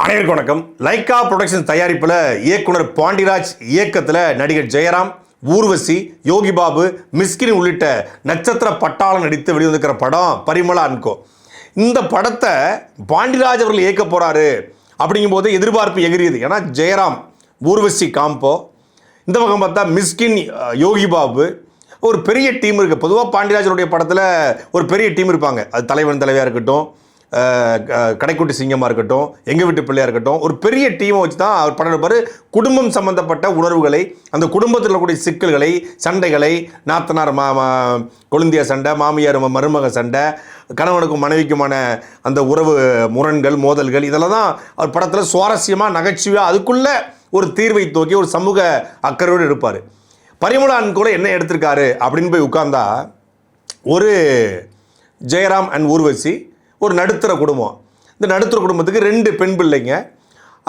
அனைவருக்கும் வணக்கம். Lyca production தயாரிப்பில் இயக்குனர் பாண்டிராஜ் இயக்கத்தில் நடிகர் ஜெயராம், ஊர்வசி, யோகி பாபு, மிஸ்கின் உள்ளிட்ட நட்சத்திர பட்டாளம் நடித்து வெளிவந்திருக்கிற படம் பரிமளா அண்ட் கோ. இந்த படத்தை பாண்டிராஜ் அவர்கள் இயக்க போகிறாரு அப்படிங்கும்போது எதிர்பார்ப்பு எகிரியது. ஏன்னா ஜெயராம், ஊர்வசி காம்போ, இந்த பக்கம் பார்த்தா மிஸ்கின், யோகி பாபு, ஒரு பெரிய டீம் இருக்குது. பொதுவாக பாண்டிராஜனுடைய படத்தில் ஒரு பெரிய டீம் இருப்பாங்க. அது தலைவன் தலைவியாக இருக்கட்டும், கடைக்குட்டி சிங்கமாக இருக்கட்டும், எங்கள் வீட்டு பிள்ளையாக இருக்கட்டும், ஒரு பெரிய டீமை வச்சு தான் அவர் படம் எடுப்பார். குடும்பம் சம்பந்தப்பட்ட உணர்வுகளை, அந்த குடும்பத்தில் இருக்கக்கூடிய சிக்கல்களை, சண்டைகளை, நாத்தனார் கொழுந்திய சண்டை, மாமியார் மருமக சண்டை, கணவனுக்கும் மனைவிக்குமான அந்த உறவு முரண்கள், மோதல்கள், இதெல்லாம் தான் அவர் படத்தில் சுவாரஸ்யமாக, நகைச்சுவையாக, அதுக்குள்ளே ஒரு தீர்வை தூக்கி ஒரு சமூக அக்கறையோடு இருப்பார். பரிமளான் கூட என்ன எடுத்திருக்காரு அப்படின்னு போய் உட்கார்ந்தா, ஒரு ஜெயராம் அண்ட் ஊர்வசி ஒரு நடுத்தர குடும்பம். இந்த நடுத்தர குடும்பத்துக்கு 2 பெண் பிள்ளைங்க.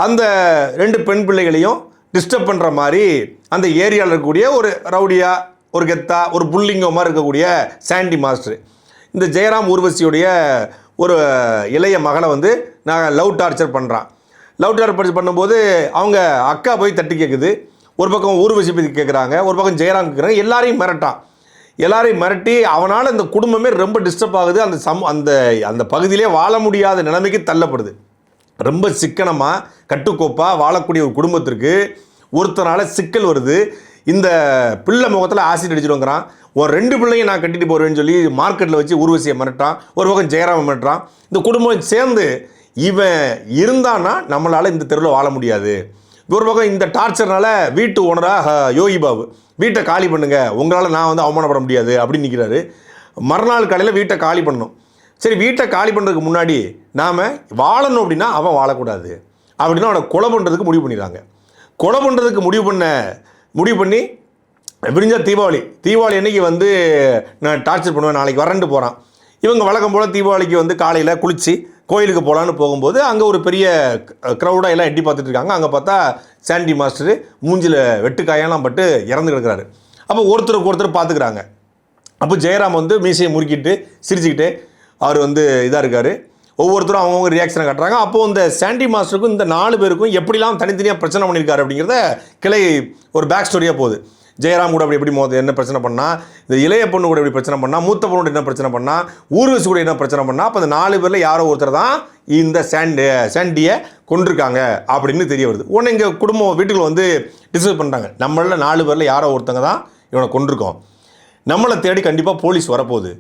அந்த 2 பெண் பிள்ளைகளையும் டிஸ்டர்ப் பண்ணுற மாதிரி அந்த ஏரியாவில் இருக்கக்கூடிய ஒரு ரவுடியா, ஒரு கெத்தா, ஒரு புல்லிங்கோ மாதிரி இருக்கக்கூடிய சாண்டி மாஸ்டர் இந்த ஜெயராம் ஊர்வசியுடைய ஒரு இளைய மகளை வந்து நான் லவ் டார்ச்சர் பண்ணுறான். லவ் டார்ச்சர் பண்ணும்போது அவங்க அக்கா போய் தட்டி கேட்குது. ஒரு பக்கம் ஊர்வசி பற்றி கேட்குறாங்க, ஒரு பக்கம் ஜெயராம் கேட்குறாங்க. எல்லாரையும் மிரட்டி அவனால் இந்த குடும்பமே ரொம்ப டிஸ்டர்ப் ஆகுது. அந்த அந்த பகுதியிலே வாழ முடியாத நிலைமைக்கு தள்ளப்படுது. ரொம்ப சிக்கனமாக கட்டுக்கோப்பாக வாழக்கூடிய ஒரு குடும்பத்திற்கு ஒருத்தரால் சிக்கல் வருது. இந்த பிள்ளை முகத்தில் ஆசிட் அடிச்சிடுங்கிறான். ஒரு 2 பிள்ளையும் நான் கட்டிட்டு போகிறேன்னு சொல்லி மார்க்கெட்டில் வச்சு ஊர்வசியை மிரட்டான். ஒரு பக்கம் ஜெயராம மிரட்டுறான். இந்த குடும்பம் சேர்ந்து இவன் இருந்தான்னா நம்மளால் இந்த தெருவில் வாழ முடியாது. ஒரு பக்கம் இந்த டார்ச்சர்னால வீட்டு ஓனராக யோகி பாபு, வீட்டை காலி பண்ணுங்க, உங்களால் நான் வந்து அவமானப்பட முடியாது அப்படின்னு நிற்கிறாரு. மறுநாள் காலையில் வீட்டை காலி பண்ணணும். சரி, வீட்டை காலி பண்ணுறதுக்கு முன்னாடி நாம் வாழணும் அப்படின்னா அவன் வாழக்கூடாது அப்படின்னா அவனை கொலை பண்ணுறதுக்கு முடிவு பண்ணிடுறாங்க. கொலை பண்ணுறதுக்கு முடிவு பண்ணி விடிஞ்சா தீபாவளி அன்னைக்கு வந்து நான் டார்ச்சர் பண்ணுவேன், நாளைக்கு வரேன்ட்டு போகிறான். இவங்க வழக்கம் போல் தீபாவளிக்கு வந்து காலையில் குளித்து கோயிலுக்கு போகலான்னு போகும்போது அங்கே ஒரு பெரிய க்ரௌடாக எல்லாம் எட்டி பார்த்துட்டு இருக்காங்க. அங்கே பார்த்தா சாண்டி மாஸ்டரு மூஞ்சில் வெட்டுக்காயெல்லாம் பட்டு இறந்து கிடக்கிறாரு. அப்போ ஒருத்தருக்கு ஒருத்தர் பார்த்துக்கிறாங்க. அப்போ ஜெயராம் வந்து மீசையை முறுக்கிட்டு சிரிச்சுக்கிட்டு அவர் வந்து இதாக இருக்கார். ஒவ்வொருத்தரும் அவங்கவுங்க ரியாக்ஷனை காட்டுறாங்க. அப்போது இந்த சாண்டி மாஸ்டருக்கும் இந்த 4 பேருக்கும் எப்படிலாம் தனித்தனியாக பிரச்சனை பண்ணியிருக்காரு அப்படிங்கிறத கிளை ஒரு பேக் ஸ்டோரியாக போகுது. ஜெயராம் கூட எப்படி என்ன பிரச்சனை பண்ணால், இந்த இளைய பொண்ணு கூட எப்படி பிரச்சனை பண்ணால், மூத்த பொண்ணு என்ன பிரச்சனை பண்ணால், ஊர்வசி கூட என்ன பிரச்சனை பண்ணால், அப்போ அந்த 4 பேரில் யாரோ ஒருத்தர் தான் இந்த சாண்டியை கொண்டிருக்காங்க அப்படின்னு தெரிய வருது. உடனே இங்கே குடும்பம் வீட்டுக்குள்ள வந்து டிஸ்கஸ் பண்ணுறாங்க. நம்மளில் 4 பேரில் யாரோ ஒருத்தங்க தான் இவனை கொண்டிருக்கோம், நம்மளை தேடி கண்டிப்பாக போலீஸ் வரப்போகுது,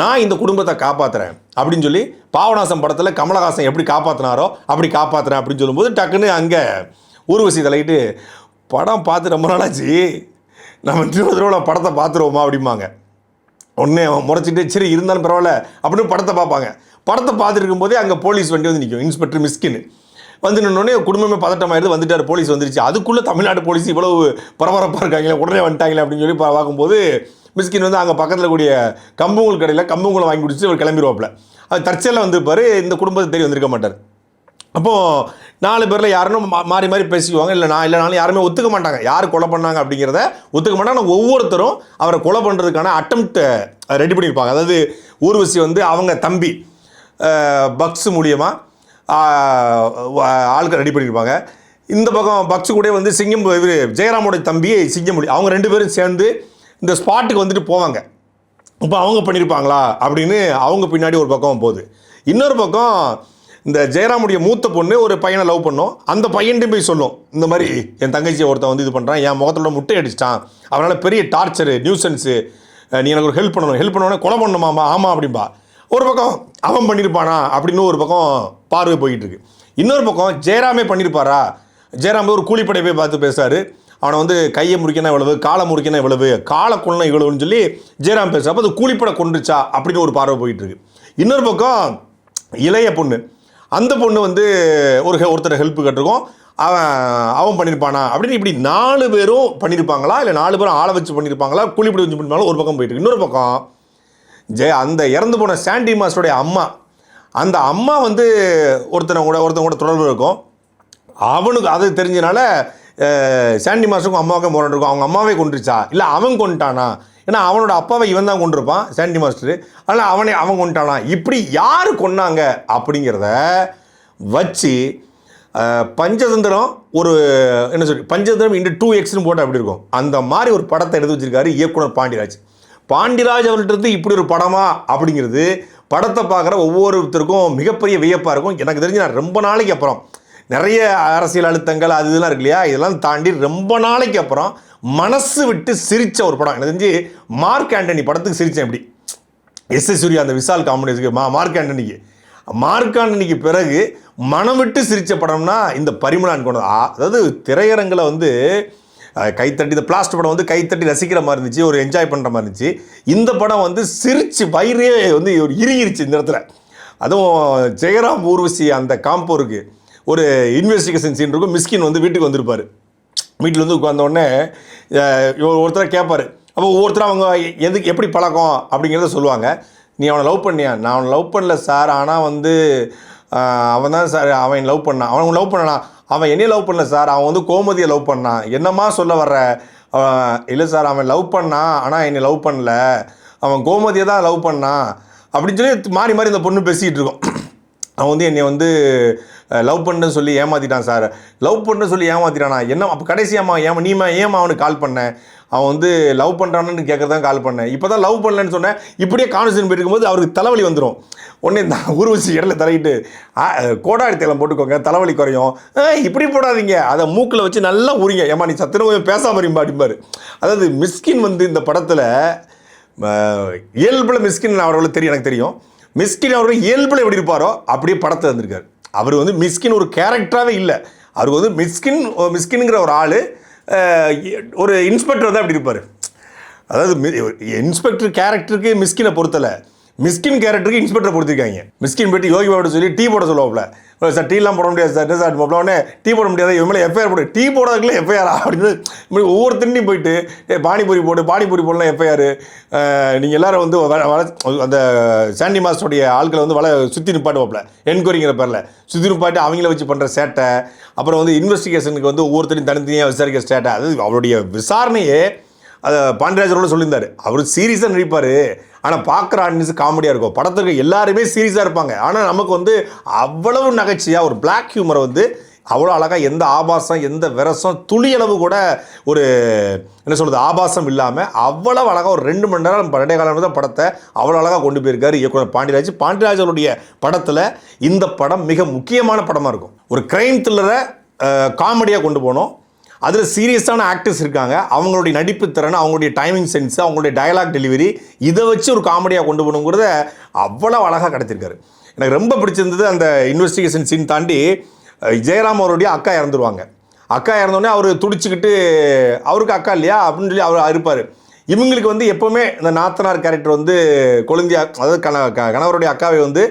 நான் இந்த குடும்பத்தை காப்பாற்றுறேன் அப்படின்னு சொல்லி பாவநாசம் படத்தில் கமலஹாசன் எப்படி காப்பாற்றினாரோ அப்படி காப்பாற்றுறேன் அப்படின்னு சொல்லும்போது டக்குன்னு அங்கே ஊர்வசி தலையிட்டு, படம் பார்த்து ரொம்ப நாளாச்சு, நம்ம இன்னொரு தடவை படத்தை பார்த்துருவோமா அப்படிம்பாங்க. உடனே அவன் முறைச்சிட்டு சரி இருந்தாலும் பரவாயில்ல அப்படின்னு படத்தை பார்ப்பாங்க. படத்தை பார்த்துட்டு இருக்கும்போதே அங்கே போலீஸ் வண்டி வந்து நிற்கும். இன்ஸ்பெக்டர் மிஸ்கின் வந்து நின்னோடனே குடும்பமே பதட்டமாயிடுது. வந்துட்டார், போலீஸ் வந்துருச்சு. அதுக்குள்ளே தமிழ்நாடு போலீஸ் இவ்வளவு பரபரப்பாக இருக்காங்களே, உடனே வந்துட்டாங்களே அப்படின்னு சொல்லி பார்க்கும்போது மிஸ்கின் வந்து அங்கே பக்கத்தில் கூடிய கம்புங்கள் கடையில் கம்புங்களை வாங்கி குடிச்சு அவர் கிளம்பிடுவாப்பில். அது தற்செயலாக வந்துருப்பார். இந்த குடும்பத்தை தேடி வந்திருக்க மாட்டார். அப்போது 4 பேரில் யாரும் மாறி பேசிக்குவாங்க. இல்லைனாலும் யாருமே ஒத்துக்க மாட்டாங்க யார் கொலை பண்ணாங்க அப்படிங்கிறத ஒத்துக்க மாட்டாங்க. ஆனால் ஒவ்வொருத்தரும் அவரை கொலை பண்ணுறதுக்கான அட்டம்ப்டை ரெடி பண்ணியிருப்பாங்க. அதாவது ஊர்வசி வந்து அவங்க தம்பி பக்ஸ் மூலியமாக ஆட்கள் ரெடி பண்ணியிருப்பாங்க. இந்த பக்கம் பக்ஸ் கூட வந்து சிங்கம், இவர் ஜெயராமோட தம்பி சிங்கமொழி, அவங்க 2 பேரும் சேர்ந்து இந்த ஸ்பாட்டுக்கு வந்துட்டு போவாங்க. இப்போ அவங்க பண்ணியிருப்பாங்களா அப்படின்னு அவங்க பின்னாடி ஒரு பக்கம் போகுது. இன்னொரு பக்கம் இந்த ஜெயராமுடைய மூத்த பொண்ணு ஒரு பையனை லவ் பண்ணோம். அந்த பையன்ட்டு போய் சொல்லும், இந்த மாதிரி என் தங்கச்சியை ஒருத்தன் வந்து இது பண்ணுறான், என் முகத்தோட முட்டை அடிச்சிட்டான், அவனால் பெரிய டார்ச்சரு, நியூசன்ஸு, நீ எனக்கு ஒரு ஹெல்ப் பண்ணோன்னே கொலை பண்ணணுமாமா, ஆமாம் அப்படின்பா. ஒரு பக்கம் அவன் பண்ணியிருப்பானா அப்படின்னு ஒரு பக்கம் பார்வை போய்கிட்டு இருக்கு. இன்னொரு பக்கம் ஜெயராமே பண்ணியிருப்பாரா, ஜெயராம் ஒரு கூலிப்படை போய் பார்த்து பேசுகிறாரு. அவனை வந்து கையை முறிக்கணும் இவ்வளவு, காலை முறிக்கணும் இவ்வளவு, காலை கொள்ளணும் இவ்வளவுன்னு சொல்லி ஜெயராம் பேசுகிறப்ப அது கூலிப்படை கொண்டுச்சா அப்படின்னு ஒரு பார்வை போயிட்டு இருக்கு. இன்னொரு பக்கம் இளைய பொண்ணு, அந்த பொண்ணு வந்து ஒருத்தர் ஹெல்ப் கேட்டிருக்கோம், அவன் பண்ணியிருப்பானா அப்படின்னு இப்படி 4 பேரும் பண்ணியிருப்பாங்களா, இல்லை 4 பேரும் ஆளை வச்சு பண்ணியிருப்பாங்களா, கூலிப்படை வச்சு பண்ணிருப்பாங்களா ஒரு பக்கம் போயிட்டு இருக்கு. இன்னொரு பக்கம் அந்த இறந்து போன சாண்டி மாஸ்டருடைய அம்மா, அந்த அம்மா வந்து ஒருத்தன் கூட தொடர்பு இருக்கும். அவனுக்கு அது தெரிஞ்சனால சாண்டி மாஸ்டருக்கும் அம்மாவுக்கும் முரண் இருக்கும். அவங்க அம்மாவே கொண்டுருச்சா, இல்லை அவன் கொண்டுட்டானா, ஏன்னா அவனோட அப்பாவை இவன் தான் கொண்டிருப்பான் சாண்டி மாஸ்டர், அதனால் அவன் கொண்டுட்டானா, இப்படி யார் கொன்னாங்க அப்படிங்கிறத வச்சு பஞ்சதந்திரம் ஒரு என்ன சொல்லி பஞ்சதந்திரம் இன்டு 2x போட்டால் எப்படி இருக்கும், அந்த மாதிரி ஒரு படத்தை எடுத்து வச்சிருக்காரு இயக்குனர் பாண்டியராஜ். பாண்டியராஜ் அவர்கிட்ட இருந்து இப்படி ஒரு படமா அப்படிங்கிறது படத்தை பார்க்குற ஒவ்வொருத்தருக்கும் மிகப்பெரிய வியப்பாக இருக்கும். எனக்கு தெரிஞ்சு நான் ரொம்ப நாளைக்கு அப்புறம் நிறைய அரசியல் அழுத்தங்கள் அது இதெல்லாம் இருக்கு இல்லையா, இதெல்லாம் தாண்டி ரொம்ப நாளைக்கு அப்புறம் மனசு விட்டு சிரித்த ஒரு படம். எனக்கு தெரிஞ்சு மார்க் ஆண்டனி படத்துக்கு சிரித்தேன் எப்படி, எஸ் சூர்யா அந்த விசால் காமெடிஸுக்கு மார்க் ஆண்டனிக்கு பிறகு மனம் விட்டு சிரித்த படம்னா இந்த பரிமளான் கொண்டு. அதாவது திரையரங்கில் வந்து கைத்தட்டி இந்த பிளாஸ்ட் படம் வந்து கைத்தட்டி ரசிக்கிற மாதிரி இருந்துச்சு, ஒரு என்ஜாய் பண்ணுற மாதிரி இருந்துச்சு. இந்த படம் வந்து சிரிச்சு வயிறே வந்து ஒரு இறுகிருச்சு இந்த இடத்துல. அதுவும் ஜெயராம் ஊர்வசி அந்த காம்போருக்கு ஒரு இன்வெஸ்டிகேஷன் சீன் இருக்கும். மிஸ்கின் வந்து வீட்டுக்கு வந்திருப்பார். வீட்டில் வந்து உட்காந்தோடனே ஒருத்தர் கேட்பார். அப்போ ஒவ்வொருத்தரும் அவங்க எப்படி பழக்கம் அப்படிங்கிறத சொல்லுவாங்க. நீ அவனை லவ் பண்ணியா? நான் அவனை லவ் பண்ணல சார், ஆனால் வந்து அவன் தான் சார் அவன் லவ் பண்ணான். அவன் லவ் பண்ணனா? அவன் என்னையே லவ் பண்ணல சார், அவன் வந்து கோமதியை லவ் பண்ணான். என்னம்மா சொல்ல வர்ற? இல்லை சார் அவன் லவ் பண்ணான், ஆனால் என்னை லவ் பண்ணல, அவன் கோமதியை தான் லவ் பண்ணான் அப்படின்னு சொல்லி மாறி மாறி இந்த பொண்ணு பேசிக்கிட்டு இருக்கோம். அவன் வந்து என்னை வந்து லவ் பண்ணுன்னு சொல்லி ஏமாற்றிட்டான் சார். லவ் பண்ணுன்னு சொல்லி ஏமாற்றிட்டானா? என்ன அப்போ கடைசியாம்மா ஏமா அவனுக்கு கால் பண்ணேன்? அவன் வந்து லவ் பண்ணுறான்னு கேட்குறதான் கால் பண்ணேன். இப்போ தான் லவ் பண்ணலன்னு சொன்னேன். இப்படியே கான்வர்சேஷன் போயிருக்கும்போது அவருக்கு தலைவலி வந்துடும். உடனே நான் ஊர்வசி இடத்துல தலையிட்டு கோடாடி தைலம் போட்டுக்கோங்க, தலைவலி குறையும். இப்படி போடாதீங்க, அதை மூக்கில் வச்சு நல்லா உரிங்க. ஏமா நீ சத்துன கொஞ்சம் பேசாமல் இருப்பா அப்படிம்பாரு. அதாவது மிஸ்கின் வந்து இந்த படத்தில் இயல்பில் மிஸ்கின் அவர்களுக்கு தெரியும், எனக்கு தெரியும். மிஸ்கின் அவர்கள் இயல்பில் எப்படி இருப்பாரோ அப்படியே படத்தை வந்திருக்காரு. அவர் வந்து மிஸ்கின் ஒரு கேரக்டராகவே இல்லை. அவருக்கு வந்து மிஸ்கின்ங்கிற ஒரு ஆள் ஒரு இன்ஸ்பெக்டர் தான் அப்படி இருப்பார். அதாவது இன்ஸ்பெக்டர் கேரக்டருக்கு மிஸ்கினை பொறுத்தலை, மிஸ்கின் கேரக்டருக்கு இன்ஸ்பெக்டர் பொறுத்திருக்காங்க. மிஸ்கின் போய்ட்டு யோகி பாபு சொல்லி டீ போட சொல்லுவாப்ல. சார் டீலாம் போட முடியாது சார், என்ன சார் உடனே டீ போட முடியாது, இவங்க மேலே எஃப்ஐஆர் போடு. டீ போடாதுக்குள்ள எஃப்ஐஆர் அப்படின்னு ஒவ்வொரு திண்ணையும் போயிட்டு பானிபூரி போடலாம் எஃப்ஐஆர். நீங்கள் எல்லோரும் வந்து அந்த சாண்டி மாஸ்டருடைய ஆட்களை வந்து சுற்றி நிப்பாட்டுவாப்ல, என்கொயரிங்கிற பேரில் சுற்றி நிப்பாட்டு அவங்கள வச்சு பண்ணுற சேட்டை. அப்புறம் வந்து இன்வெஸ்டிகேஷனுக்கு வந்து ஒவ்வொருத்தரையும் தனித்தனியாக விசாரிக்கிற சேட்டை. அது அவருடைய விசாரணையே அதை பாண்டியராஜரோட சொல்லியிருந்தார். அவர் சீரியஸாக நடிப்பார், ஆனால் பார்க்குற ஆடியன்ஸு காமெடியாக இருக்கும். படத்துக்கு எல்லாருமே சீரியஸாக இருப்பாங்க, ஆனால் நமக்கு வந்து அவ்வளவு நகைச்சியாக ஒரு பிளாக் ஹியூமரை வந்து அவ்வளோ அழகாக எந்த ஆபாசம் எந்த விரசம் துளியளவு கூட ஒரு என்ன சொல்கிறது ஆபாசம் இல்லாமல் அவ்வளவு அழகாக ஒரு 2 மணி நேரம் 2.5 காலம் தான் படத்தை அவ்வளோ அழகாக கொண்டு போயிருக்காரு இயக்குனர் பாண்டியராஜ். பாண்டியராஜனுடைய படத்தில் இந்த படம் மிக முக்கியமான படமாக இருக்கும். ஒரு கிரைம் த்ரில்லரை காமெடியாக கொண்டு போனோம். அதில் சீரியஸான ஆக்டர்ஸ் இருக்காங்க. அவங்களுடைய நடிப்பு திறன், அவங்களுடைய டைமிங் சென்ஸு, அவங்களுடைய டயலாக் டெலிவரி, இதை வச்சு ஒரு காமெடியாக கொண்டு போகணுங்கிறத அவ்வளோ அழகாக கிடச்சிருக்காரு. எனக்கு ரொம்ப பிடிச்சிருந்தது அந்த இன்வெஸ்டிகேஷன் சீன் தாண்டி ஜெயராம் அவருடைய அக்கா இறந்துருவாங்க. அக்கா இறந்தோடனே அவர் துடிச்சுக்கிட்டு அவருக்கு அக்கா இல்லையா அப்படின்னு சொல்லி அவர் இருப்பார். இவங்களுக்கு வந்து எப்போவுமே இந்த நாத்தனார் கேரக்டர் வந்து கொழுந்தியா, அதாவது கணவருடைய அக்காவை வந்து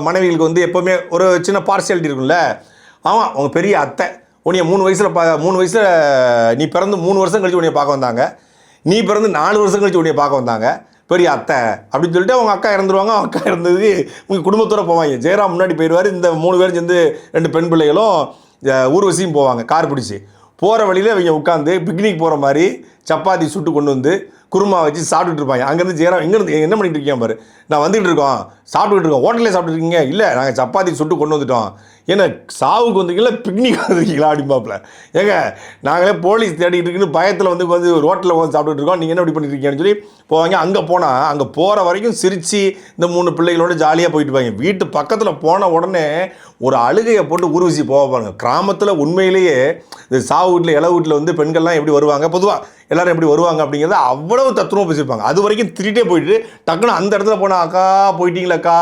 மனைவிகளுக்கு வந்து எப்போவுமே ஒரு சின்ன பார்சியாலிட்டி இருக்கும்ல. ஆமாம், அவங்க பெரிய அத்தை உன்னைய 3 வயசில் நீ பிறந்து 3 வருஷம் கழிச்சு உன்னைய பார்க்க வந்தாங்க, நீ பிறந்து 4 வருஷம் கழிச்சு உன்னைய பார்க்க வந்தாங்க, பெரிய அத்தை அப்படின்னு சொல்லிட்டு அவங்க அக்கா இறந்துருவாங்க. அவங்க அக்கா இறந்தது உங்கள் குடும்பத்தோடு போவாங்க. ஜெயராம் முன்னாடி போயிடுவார். இந்த 3 பேரும் சேர்ந்து 2 பெண் பிள்ளைகளும் ஊர்வசியும் போவாங்க கார் பிடிச்சி. போகிற வழியில் இவங்க உட்காந்து பிக்னிக் போகிற மாதிரி சப்பாத்தி சுட்டு கொண்டு வந்து குருமா வச்சு சாப்பிட்டுட்டு இருப்பாங்க. அங்கேருந்து ஜெயராம் எங்கேருந்து என்ன பண்ணிட்டு இருக்கேன் பாரு, நான் வந்துகிட்டு இருக்கோம், சாப்பிட்டுக்கிட்டு இருக்கோம், ஹோட்டலே சாப்பிட்டுருக்கீங்க, இல்லை நாங்கள் சப்பாத்தி சுட்டு கொண்டு வந்துட்டோம், ஏன்னா சாவுக்கு வந்துருக்கீங்களா பிக்னிக் வந்துருக்கீங்களா அப்படிம்பாப்பில். ஏங்க நாங்களே போலீஸ் தேடிட்டு இருக்குன்னு பயத்தில் வந்து ரோட்டில் வந்து சாப்பிட்டுட்டு இருக்கோம், நீங்கள் என்ன இப்படி பண்ணிட்டு இருக்கீங்கன்னு சொல்லி போவாங்க. அங்கே போனால் அங்கே போகிற வரைக்கும் சிரித்து இந்த 3 பிள்ளைகளோட ஜாலியாக போயிட்டு இருப்பாங்க. வீட்டு பக்கத்தில் போன உடனே ஒரு அழுகையை போட்டு ஊர்வசி போக பாருங்க. கிராமத்தில் உண்மையிலேயே இந்த சாவு வீட்டில் இளவு வீட்டில் வந்து பெண்கள்லாம் எப்படி வருவாங்க, பொதுவாக எல்லோரும் எப்படி வருவாங்க அப்படிங்கிறத அவ்வளவு தத்துவமாக பேசியிருப்பாங்க. அது வரைக்கும் திருட்டே போயிட்டு டக்குன்னு அந்த இடத்துல போனால் அக்கா போயிட்டீங்களாக்கா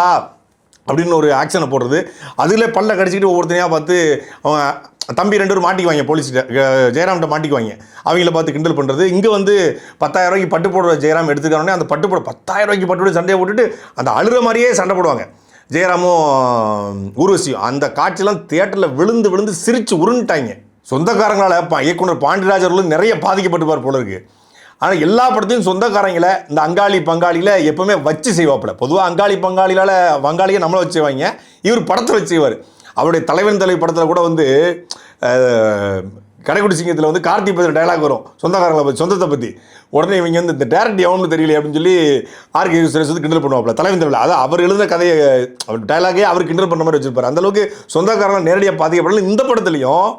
அப்படின்னு ஒரு ஆக்ஷனை போடுறது. அதில் பல்ல கடிச்சிக்கிட்டு ஒவ்வொருத்தனையாக பார்த்து அவங்க தம்பி 2 பேரும் மாட்டிக்குவாங்க, போலீஸ்கிட்ட ஜெயராம்கிட்ட மாட்டிக்குவாங்க. அவங்கள பார்த்து கிண்டல் பண்ணுறது. இங்கே வந்து 10,000 ரூபாய்க்கு பட்டு போடுற ஜெயராம் எடுத்துக்கானே அந்த பட்டு போட 10,000 ரூபாய்க்கு பட்டு போட சண்டையை போட்டுட்டு அந்த அழுகிற மாதிரியே சண்டை போடுவாங்க ஜெயராமும் ஊர்வசியும். அந்த காட்சியெல்லாம் தியேட்டரில் விழுந்து சிரித்து உருண்டுட்டாங்க. சொந்தக்காரங்களால் இயக்குனர் பாண்டியராஜ் அவர்களும் நிறைய பாதிக்கப்பட்டுப்பார் போல இருக்குது. ஆனால் எல்லா படத்தையும் சொந்தக்காரங்களை இந்த அங்காளி பங்காளியில் எப்போவுமே வச்சு செய்வாப்பில். பொதுவாக அங்காளி பங்காளியால் வங்காளியை நம்மளை வச்சு செய்வாங்க, இவர் படத்தில் வச்சு செய்வார். அவருடைய தலைவன் தலைவி படத்தில் கூட வந்து கடைக்குடி சிங்கத்தில் வந்து கார்த்திக் பற்றி டைலாக் வரும், சொந்தக்காரங்களை பற்றி, சொந்தத்தை பற்றி. உடனே இவங்க வந்து இந்த டேரக்ட் எவனு தெரியல அப்படின்னு சொல்லி ஆர்கே சுரேஷ் வந்து கிண்டல் பண்ணுவாப்ல, தலைவன் தமிழ். அதான் அவர் எழுத கதையை, அவர் டைலாகே அவர் கிண்டல் பண்ண மாதிரி வச்சிருப்பார். அந்தளவுக்கு சொந்தக்காரங்களை நேரடியாக பாதிக்கப்படல. இந்த படத்துலையும்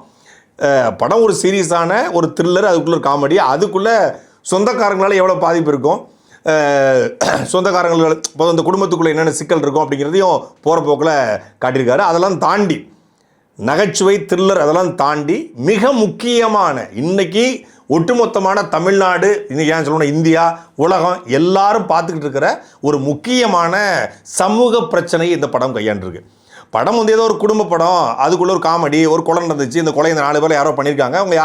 படம் ஒரு சீரியஸான ஒரு த்ரில்லர், அதுக்குள்ளே ஒரு காமெடி, அதுக்குள்ளே சொந்தக்காரங்களால் எவ்வளோ பாதிப்பு இருக்கும், சொந்தக்காரங்கள் இப்போ அந்த குடும்பத்துக்குள்ளே என்னென்ன சிக்கல் இருக்கும் அப்படிங்கிறதையும் போகிற போக்கில் காட்டியிருக்காரு. அதெல்லாம் தாண்டி நகைச்சுவை த்ரில்லர் அதெல்லாம் தாண்டி மிக முக்கியமான இன்றைக்கி ஒட்டுமொத்தமான தமிழ்நாடு, இன்றைக்கி ஏன் சொல்லணும் இந்தியா, உலகம் எல்லாரும் பார்த்துக்கிட்டு இருக்கிற ஒரு முக்கியமான சமூக பிரச்சனையை இந்த படம் கையாண்டிருக்கு. படம் வந்து ஏதோ ஒரு குடும்ப படம், அதுக்குள்ளே ஒரு காமெடி, ஒரு கொலை நடந்துச்சு, இந்த கொலை இந்த 4 பேர் யாரோ பண்ணியிருக்காங்க, அவங்க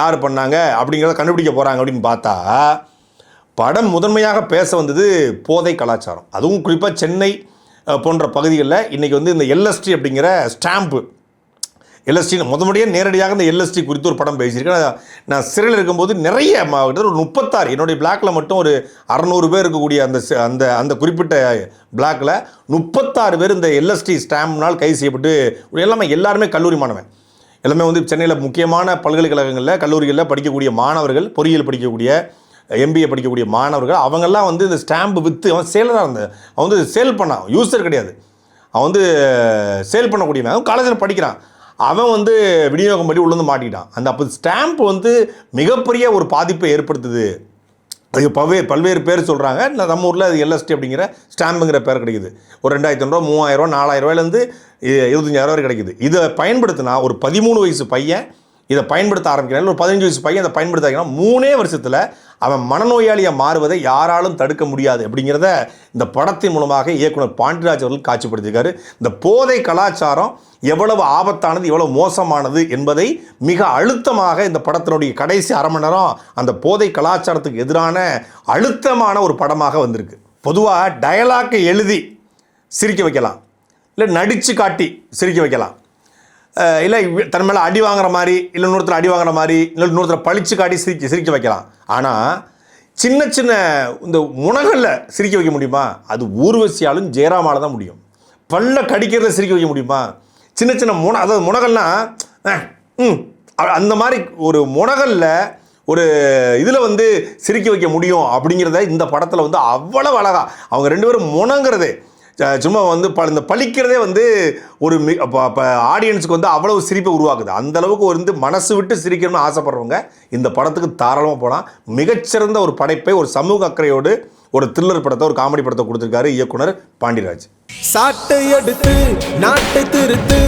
யார் பண்ணாங்க அப்படிங்கிறத கண்டுபிடிக்க போகிறாங்க அப்படின்னு பார்த்தா, படம் முதன்மையாக பேச வந்தது போதை கலாச்சாரம். அதுவும் குறிப்பாக சென்னை போன்ற பகுதிகளில் இன்றைக்கி வந்து இந்த எல்எஸ்டி அப்படிங்கிற ஸ்டாம்ப்பு, எல்எஸ்டி முதமுடியாக நேரடியாக இந்த எல்எஸ்டி குறித்து ஒரு படம் பேசியிருக்கேன். நான் சிறையில் இருக்கும்போது நிறைய ஒரு 36, என்னுடைய பிளாக்கில் மட்டும் ஒரு 600 பேர் இருக்கக்கூடிய அந்த அந்த குறிப்பிட்ட பிளாக்கில் 36 பேர் இந்த எல்எஸ்டி ஸ்டாம்ப்னால் கைது செய்யப்பட்டு, எல்லாருமே கல்லூரி மாணவன், எல்லாமே வந்து சென்னையில் முக்கியமான பல்கலைக்கழகங்களில் கல்லூரிகளில் படிக்கக்கூடிய மாணவர்கள், பொறியியல் படிக்கக்கூடிய, எம்பிஏ படிக்கக்கூடிய மாணவர்கள், அவங்கெல்லாம் வந்து இந்த ஸ்டாம்பு விற்று, அவன் சேலராக இருந்தேன், அவன் வந்து சேல் பண்ணான், யூஸர் கிடையாது, அவன் வந்து சேல் பண்ணக்கூடியவன், அவன் காலேஜில் படிக்கிறான், அவன் வந்து விநியோகம் பண்ணி உள்ளே வந்து மாட்டிக்கிட்டான். அந்த அப்போ ஸ்டாம்ப் வந்து மிகப்பெரிய ஒரு பாதிப்பை ஏற்படுத்துது. அதுக்கு பல்வேறு பேர் சொல்கிறாங்க. நம்ம ஊரில் அது எல்எஸ்டி அப்படிங்கிற ஸ்டாம்புங்கிற பேர் கிடைக்குது. ஒரு 2500 ரூபா, 3000 ரூபா, 4000 ரூபாயிலேருந்து 25,000 வரை கிடைக்குது. இதை பயன்படுத்தினா ஒரு 13 வயசு பையன் இதை பயன்படுத்த ஆரம்பிக்கிறாங்க, ஒரு 15 வயசு பையன் இதை பயன்படுத்த 3 வருஷத்தில் அவன் மனநோயாளியாக மாறுவதை யாராலும் தடுக்க முடியாது அப்படிங்கிறத இந்த படத்தின் மூலமாக இயக்குனர் பாண்டிராஜ் அவர்கள் காட்சிப்படுத்தியிருக்காரு. இந்த போதை கலாச்சாரம் எவ்வளவு ஆபத்தானது, எவ்வளவு மோசமானது என்பதை மிக அழுத்தமாக இந்த படத்தினுடைய கடைசி அரை மணி நேரம் அந்த போதை கலாச்சாரத்துக்கு எதிரான அழுத்தமான ஒரு படமாக வந்திருக்கு. பொதுவாக டயலாக்கை எழுதி சிரிக்க வைக்கலாம், இல்லை நடித்து காட்டி சிரிக்க வைக்கலாம், இல்லை தன் மேலே அடி வாங்குற மாதிரி, இல்லை இன்னொருத்தர் அடி வாங்குற மாதிரி, இல்லை இன்னொருத்தர் பழிச்சு காட்டி சிரிக்க வைக்கலாம். ஆனால் சின்ன சின்ன இந்த முனகளில் சிரிக்க வைக்க முடியுமா? அது ஊர்வசியாலும் ஜெயராமால தான் முடியும். பல்ல கடிக்கிறத சிரிக்க வைக்க முடியுமா? சின்ன சின்ன அதாவது முனகல்னால் அந்த மாதிரி ஒரு முனகலில் ஒரு இதில் வந்து சிரிக்க வைக்க முடியும் அப்படிங்கிறத இந்த படத்தில் வந்து அவ்வளோ அழகா அவங்க 2 பேரும் முனங்கிறதே சும்மா வந்து இந்த பழிக்கிறதே வந்து ஒரு ஆடியன்ஸுக்கு வந்து அவ்வளவு சிரிப்பை உருவாக்குது. அந்தளவுக்கு வந்து மனசு விட்டு சிரிக்கணும்னு ஆசைப்படுறவங்க இந்த படத்துக்கு தாராளமாக போகலாம். மிகச்சிறந்த ஒரு படைப்பை, ஒரு சமூக அக்கறையோடு ஒரு த்ரில்லர் படத்தை, ஒரு காமெடி படத்தை கொடுத்துருக்காரு இயக்குனர் பாண்டிராஜ். சாட்டை எடுத்து நாட்டை திருத்து,